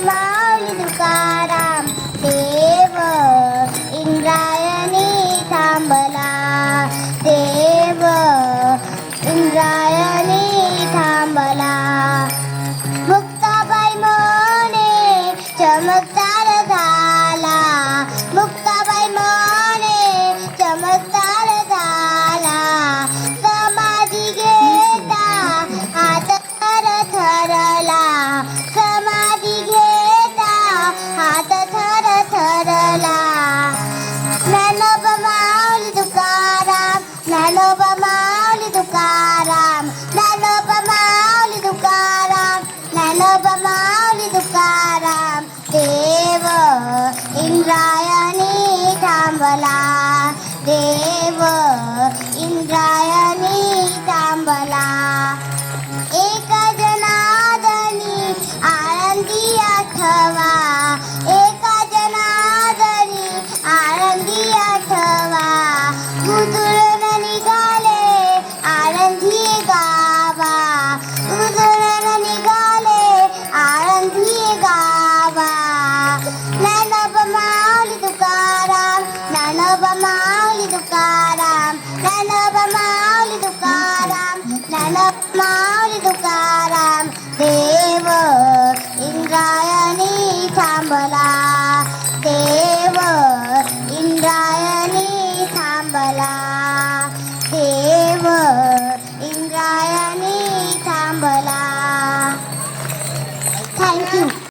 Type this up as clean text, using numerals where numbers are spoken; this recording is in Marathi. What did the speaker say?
माऊली तुकाराम, देव इंद्रायणी थांबला, देव इंद्रायणी थांबला. मुक्ताबाई म्हणे चमत्कार झाला, मुक्ताबाई म्हणे चमत्कार झाला. समाधी घेता हात थरथरला, समाधी घेता हात थरथरला. ज्ञानोबा माऊली तुकाराम, ज्ञानोबा माऊली तुकाराम, ज्ञानोबा माऊली तुकाराम, ज्ञानोबा माऊली तुकाराम. देव इंद्रायणी थांबला, देव इंद्रायणी थांबला. एक जनार्दनी आळंदी आठवा,